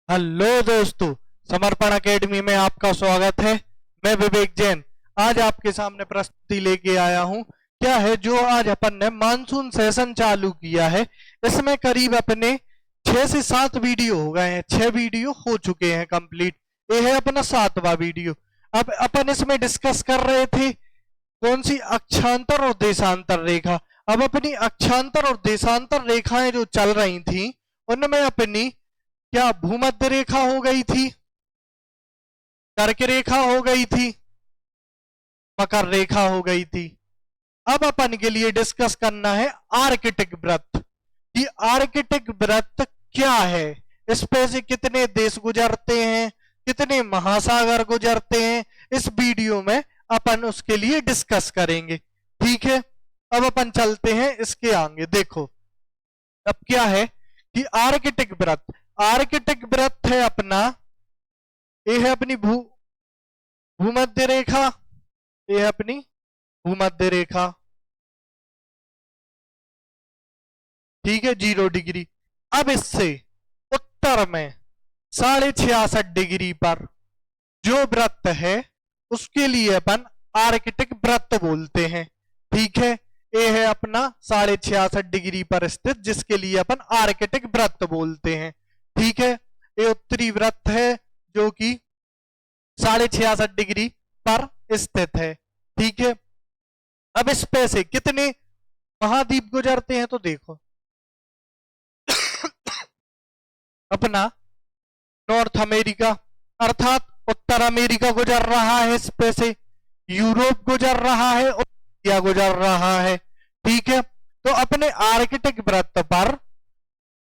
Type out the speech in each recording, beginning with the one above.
Hello दोस्तों, समर्पण academy में आपका स्वागत है। मैं विवेक जैन आज आपके सामने प्रस्तुति लेके आया हूं। क्या है जो आज अपन ने मानसून सेशन चालू किया है, इसमें करीब अपने 6 से 7 वीडियो हो गए हैं। 6 वीडियो हो चुके हैं कंप्लीट। ये है अपना 7वां वीडियो। अब अपन इसमें डिस्कस कर रहे थे कौन सी अक्षांतर और देशांतर रेखा। अब अपनी अक्षांतर और देशांतर रेखाएं जो चल रही थी उनमें अपनी क्या भूमध्य रेखा हो गई थी, कर्क रेखा हो गई थी, मकर रेखा हो गई थी। अब अपन के लिए डिस्कस करना है आर्कटिक वृत्त कि आर्कटिक वृत्त क्या है, इस पे से कितने देश गुजरते हैं, कितने महासागर गुजरते हैं। इस वीडियो में अपन उसके लिए डिस्कस करेंगे। ठीक है, अब अपन चलते हैं इसके आगे। देखो अब क्या है कि आर्कटिक वृत्त, आर्कटिक वृत्त है अपना, ये है अपनी भूमध्य रेखा, ये है अपनी भूमध्य रेखा। ठीक है, 0 डिग्री। अब इससे उत्तर में 66.5 डिग्री पर जो वृत्त है उसके लिए अपन आर्कटिक वृत्त बोलते हैं। ठीक है, ये है अपना 66.5 डिग्री पर स्थित, जिसके लिए अपन आर्कटिक वृत्त बोलते हैं। ठीक है, ये उत्तरी वृत्त है जो कि 66.5 डिग्री पर स्थित है। ठीक है, अब इस पे से कितने महाद्वीप गुजरते हैं तो देखो अपना नॉर्थ अमेरिका अर्थात उत्तर अमेरिका गुजर रहा है, इस पे से यूरोप गुजर रहा है, एशिया गुजर रहा है। ठीक है, तो अपने आर्कटिक वृत्त पर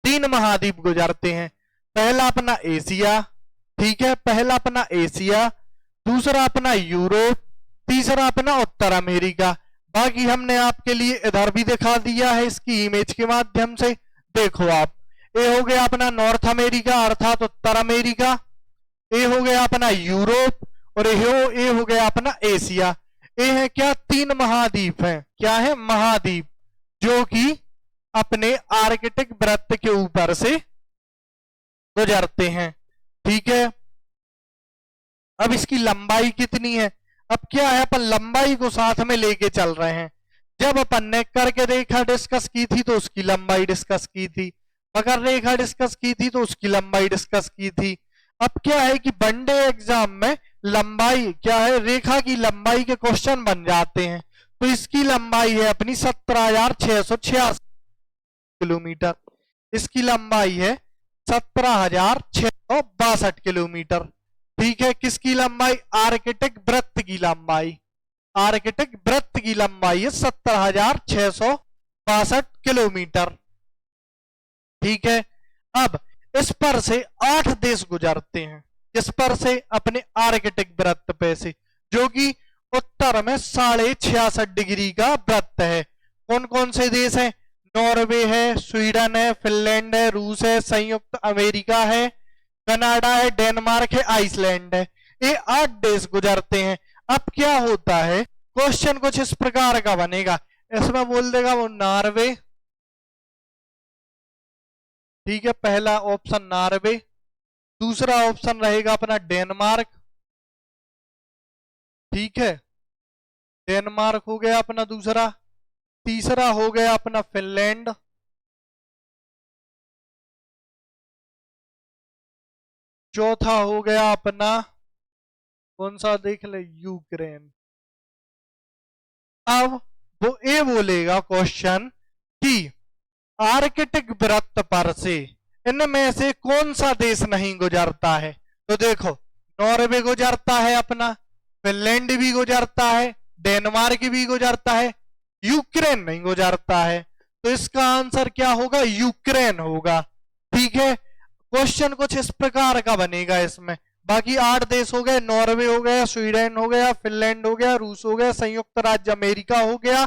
3 महाद्वीप गुजरते हैं। पहला अपना एशिया, ठीक है, पहला अपना एशिया, दूसरा अपना यूरोप, तीसरा अपना उत्तर अमेरिका। बाकी हमने आपके लिए इधर भी दिखा दिया है इसकी इमेज के माध्यम से। देखो आप, ये हो गया अपना नॉर्थ अमेरिका अर्थात उत्तर अमेरिका, ये हो गया अपना यूरोप और ये हो गया अपना एशिया। ये है क्या, 3 महाद्वीप हैं। क्या है, महाद्वीप, जो कि अपने आर्कटिक वृत्त के ऊपर से गुजरते हैं। ठीक है, अब इसकी लंबाई कितनी है। अब क्या है, अपन लंबाई को साथ में लेके चल रहे हैं। जब अपन ने कर्क रेखा डिस्कस की थी तो उसकी लंबाई डिस्कस की थी, मकर रेखा डिस्कस की थी तो उसकी लंबाई डिस्कस की थी। अब क्या है कि वनडे एग्जाम में लंबाई क्या है, रेखा की लंबाई के क्वेश्चन बन जाते हैं। तो इसकी लंबाई है अपनी 17,686 किलोमीटर। इसकी लंबाई है 17,662 किलोमीटर। ठीक है, किसकी लंबाई, आर्कटिक वृत्त की लंबाई, आर्कटिक वृत्त की लंबाई है 17,662 किलोमीटर। ठीक है, अब इस पर से 8 देश गुजरते हैं, इस पर से अपने आर्कटिक वृत्त पे से, जो कि उत्तर में 66.5 डिग्री का वृत्त है। कौन कौन से देश हैं, नॉर्वे है, स्वीडन है, फिनलैंड है, रूस है, संयुक्त अमेरिका है, कनाडा है, डेनमार्क है, आइसलैंड है। ये 8 देश गुजरते हैं। अब क्या होता है, क्वेश्चन कुछ इस प्रकार का बनेगा, इसमें बोल देगा वो नॉर्वे। ठीक है, पहला ऑप्शन नॉर्वे, दूसरा ऑप्शन रहेगा अपना डेनमार्क। ठीक है, डेनमार्क हो गया अपना दूसरा, तीसरा हो गया अपना फिनलैंड, चौथा हो गया अपना कौन सा देख ले, यूक्रेन। अब वो ये बोलेगा क्वेश्चन कि आर्कटिक वृत्त पर से इनमें से कौन सा देश नहीं गुजरता है। तो देखो, नॉर्वे गुजरता है अपना, फिनलैंड भी गुजरता है, डेनमार्क भी गुजरता है, यूक्रेन नहीं गुजरता है। तो इसका आंसर क्या होगा, यूक्रेन होगा। ठीक है, क्वेश्चन कुछ इस प्रकार का बनेगा इसमें। बाकी 8 देश हो गए, नॉर्वे हो गया, स्वीडन हो गया, फिनलैंड हो गया, रूस हो गया, संयुक्त राज्य अमेरिका हो गया,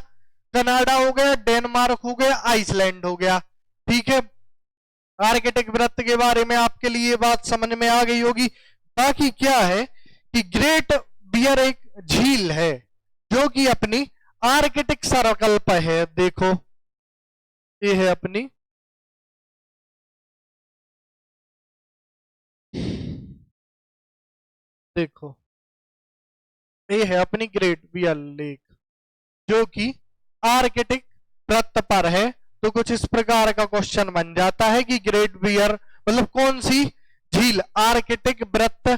कनाडा हो गया, डेनमार्क हो गया, आइसलैंड हो गया। ठीक है, आर्कटिक वृत्त के बारे में आपके लिए बात समझ में आ गई होगी। बाकी क्या है कि ग्रेट बियर एक झील है जो कि अपनी आर्कटिक सर्कल पर है। देखो ये है अपनी देखो ये है अपनी ग्रेट बियर लेक, जो कि आर्कटिक वृत्त पर है। तो कुछ इस प्रकार का क्वेश्चन बन जाता है कि ग्रेट बियर मतलब कौन सी झील आर्कटिक वृत्त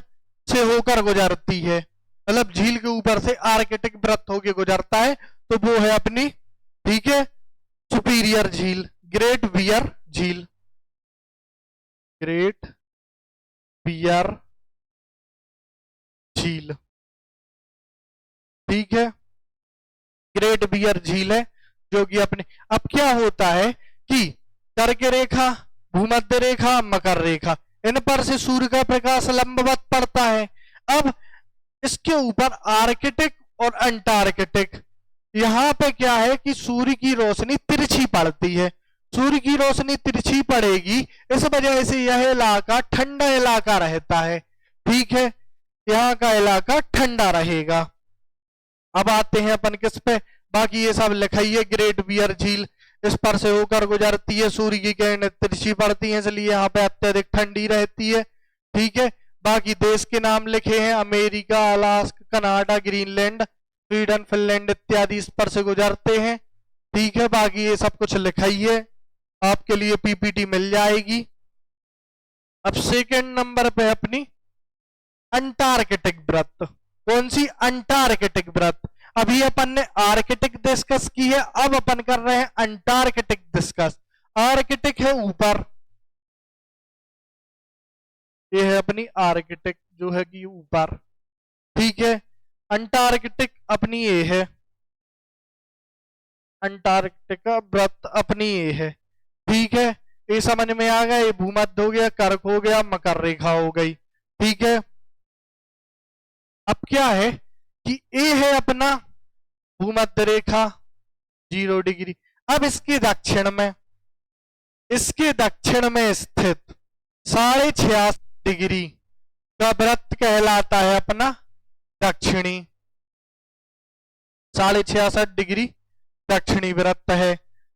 से होकर गुजरती है, मतलब झील के ऊपर से आर्कटिक वृत्त होकर गुजरता है, तो वो है अपनी, ठीक है, सुपीरियर झील, ग्रेट बियर झील, ग्रेट बियर झील, ठीक है, ग्रेट बियर झील है जो कि अपने। अब क्या होता है कि कर्क रेखा, भूमध्य रेखा, मकर रेखा, इन पर से सूर्य का प्रकाश लंबवत पड़ता है। अब इसके ऊपर आर्कटिक और अंटार्कटिक, यहां पे क्या है कि सूर्य की रोशनी तिरछी पड़ती है, सूर्य की रोशनी तिरछी पड़ेगी, इस वजह से यह इलाका ठंडा इलाका रहता है, ठीक है, यहाँ का इलाका ठंडा रहेगा। अब आते हैं अपन किस पे, बाकी ये सब लिखाइए। ग्रेट बियर झील इस पर से होकर गुजरती है, सूर्य की किरणें तिरछी पड़ती हैं, इसलिए यहाँ पे अत्यधिक ठंडी रहती है, ठीक है। बाकी देश के नाम लिखे हैं, America, Alaska, Canada, Greenland, Sweden, Finland इत्यादि इस पर से गुजरते हैं, ठीक है। बाकी ये सब कुछ लिखाइए, आपके लिए पीपीटी मिल जाएगी। अब सेकंड नंबर पे अपनी अंटार्कटिक वृत्त, कौन सी, अंटार्कटिक वृत्त। अभी अपन ने आर्कटिक डिस्कस की है, अब अपन कर रहे हैं अंटार्कटिक डिस्कस। आर्कटिक है ऊपर, ये है अपनी आर्कटिक जो है कि ऊपर, ठीक है। अंटार्कटिक अपनी ये है, अंटार्कटिक वृत्त अपनी ये है, ठीक है। ये समझ में आ गया, ये भूमध्य हो गया, कर्क हो गया, मकर रेखा हो गई, ठीक है। अब क्या है कि ए है अपना भूमध्य रेखा 0 डिग्री। अब इसके दक्षिण में स्थित 86.5 डिग्री का वृत्त कहलाता है अपना दक्षिणी, 66.5 डिग्री दक्षिणी वृत्त है,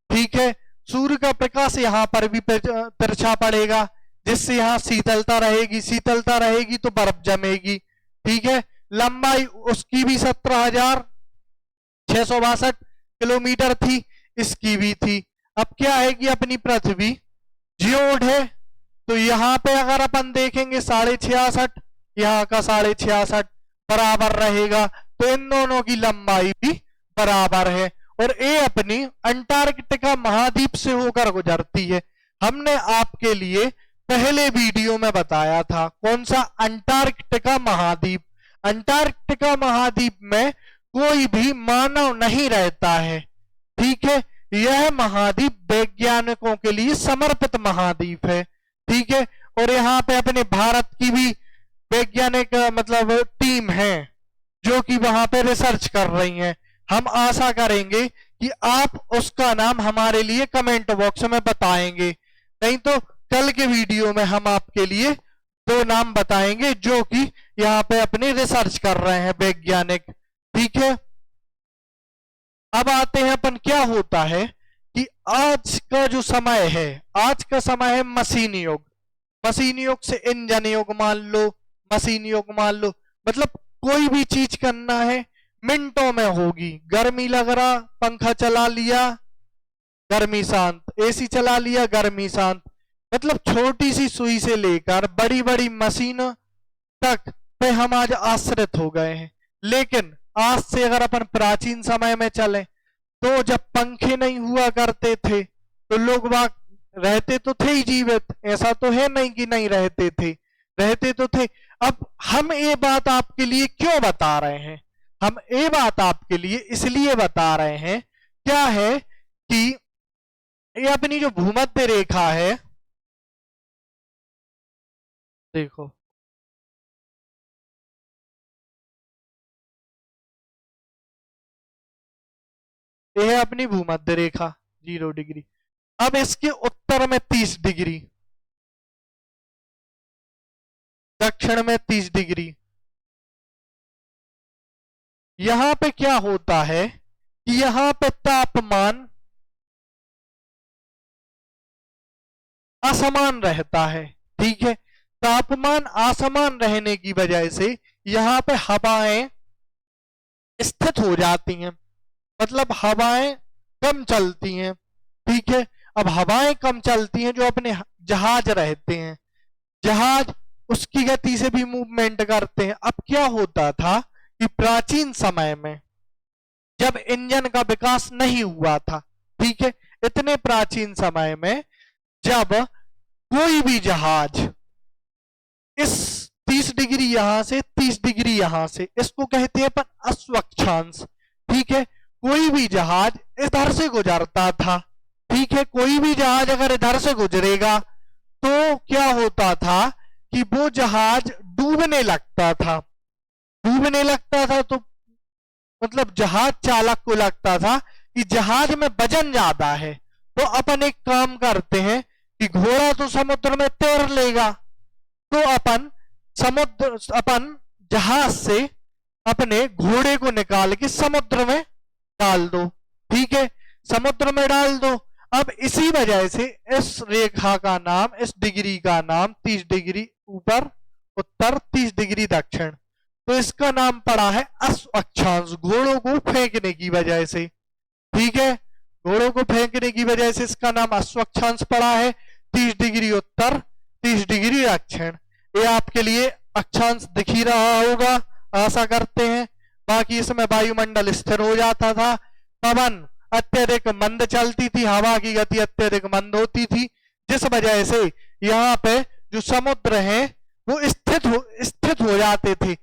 ठीक है। सूर्य का प्रकाश यहाँ पर भी तिरछा पड़ेगा, जिससे यहाँ शीतलता रहेगी, शीतलता रहेगी तो बर्फ जमेगी, ठीक है। लंबाई उसकी भी 17,662 किलोमीटर थी, इसकी भी थी। अब क्या है कि अपनी पृथ्वी जियोड है, तो यहाँ पे अगर अपन देखेंगे 66.5, यहाँ का 66.5 बराबर रहेगा, तो इन दोनों की लंबाई भी बराबर है। और ये अपनी अंटार्कटिका महाद्वीप से होकर गुजरती है। हमने आपके लिए पहले वीडियो में बताया था, कौन सा, अंटार्कटिका महाद्वीप। अंटार्कटिका महाद्वीप में कोई भी मानव नहीं रहता है, ठीक है। यह महाद्वीप वैज्ञानिकों के लिए समर्पित महाद्वीप है, ठीक है। और यहाँ पे अपने भारत की भी वैज्ञानिक मतलब टीम है जो कि वहां पे रिसर्च कर रही हैं। हम आशा करेंगे कि आप उसका नाम हमारे लिए कमेंट बॉक्स में बताएंगे, नहीं तो कल के वीडियो में हम आपके लिए 2 नाम बताएंगे जो कि यहाँ पे अपनी रिसर्च कर रहे हैं वैज्ञानिक, ठीक है। अब आते हैं अपन, क्या होता है कि आज का जो समय है, आज का समय है मशीन युग। मशीन युग से इंजन युग मान लो, मशीन युग मान लो, मतलब कोई भी चीज करना है मिनटों में होगी। गर्मी लग रहा, पंखा चला लिया, गर्मी शांत, एसी चला लिया, गर्मी शांत, मतलब छोटी सी सुई से लेकर बड़ी बड़ी मशीन तक पे हम आज आश्रित हो गए हैं। लेकिन आज से अगर अपन प्राचीन समय में चले, तो जब पंखे नहीं हुआ करते थे तो लोग बाग रहते तो थे ही जीवित, ऐसा तो है नहीं कि नहीं रहते थे, रहते तो थे। अब हम ये बात आपके लिए क्यों बता रहे हैं, हम ये बात आपके लिए इसलिए बता रहे हैं, क्या है कि ये अपनी जो भूमध्य रेखा है, देखो ये है अपनी भूमध्य रेखा 0 डिग्री। अब इसके उत्तर में 30 डिग्री, दक्षिण में 30 डिग्री। यहां पे क्या होता है कि यहां पे तापमान असमान रहता है, ठीक है। तापमान असमान रहने की वजह से यहाँ पे हवाएं स्थित हो जाती हैं, मतलब हवाएं कम चलती हैं। ठीक है, अब हवाएं कम चलती हैं, जो अपने जहाज रहते हैं, जहाज उसकी गति से भी मूवमेंट करते हैं। अब क्या होता था कि प्राचीन समय में जब इंजन का विकास नहीं हुआ था, ठीक है, इतने प्राचीन समय में जब कोई भी जहाज इस 30 डिग्री यहां से 30 डिग्री यहां से, इसको कहते हैं अपन अश्वक्षांश। ठीक है, कोई भी जहाज इधर से गुजरता था, ठीक है, कोई भी जहाज अगर इधर से गुजरेगा तो क्या होता था कि वो जहाज डूबने लगता था। डूबने लगता था तो मतलब जहाज चालक को लगता था कि जहाज में वजन ज्यादा है, तो अपन एक काम करते हैं कि घोड़ा तो समुद्र में तैर लेगा, तो अपन जहाज से अपने घोड़े को निकाल के समुद्र में डाल दो। ठीक है, समुद्र में डाल दो। अब इसी वजह से इस रेखा का नाम, इस डिग्री का नाम 30 डिग्री ऊपर उत्तर 30 डिग्री दक्षिण, तो इसका नाम पड़ा है अश्वक्षांश, घोड़ों को फेंकने की वजह से। ठीक है, घोड़ों को फेंकने की वजह से इसका नाम अश्वक्षांश पड़ा है। 30 डिग्री उत्तर 30 डिग्री दक्षिण, ये आपके लिए अक्षांश दिख ही रहा होगा, आशा करते हैं। बाकी इसमें वायुमंडल स्थिर हो जाता था, पवन अत्यधिक मंद चलती थी, हवा की गति अत्यधिक मंद होती थी, जिस वजह से यहाँ पे जो समुद्र है वो स्थित हो जाते थे,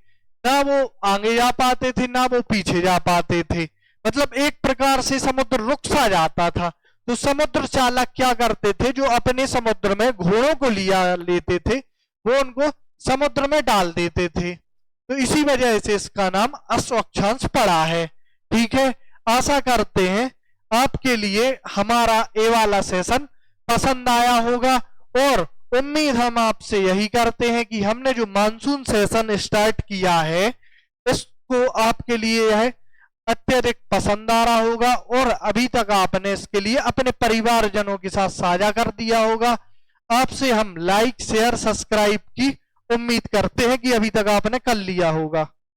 ना वो आगे जा पाते थे ना वो पीछे जा पाते थे, मतलब एक प्रकार से समुद्र रुक सा जाता था। तो समुद्र चालक क्या करते थे, जो अपने समुद्र में घोड़ों को लिया लेते थे वो उनको समुद्र में डाल देते थे, तो इसी वजह से इसका नाम अश्वक्षांश पड़ा है। ठीक है, आशा करते हैं आपके लिए हमारा ये वाला सेशन पसंद आया होगा, और उम्मीद हम आपसे यही करते हैं कि हमने जो मानसून सेशन स्टार्ट किया है इसको आपके लिए यह अत्यधिक पसंद आ रहा होगा, और अभी तक आपने इसके लिए अपने परिवारजनों के साथ साझा कर दिया होगा। आपसे हम लाइक शेयर सब्सक्राइब की उम्मीद करते हैं कि अभी तक आपने कर लिया होगा।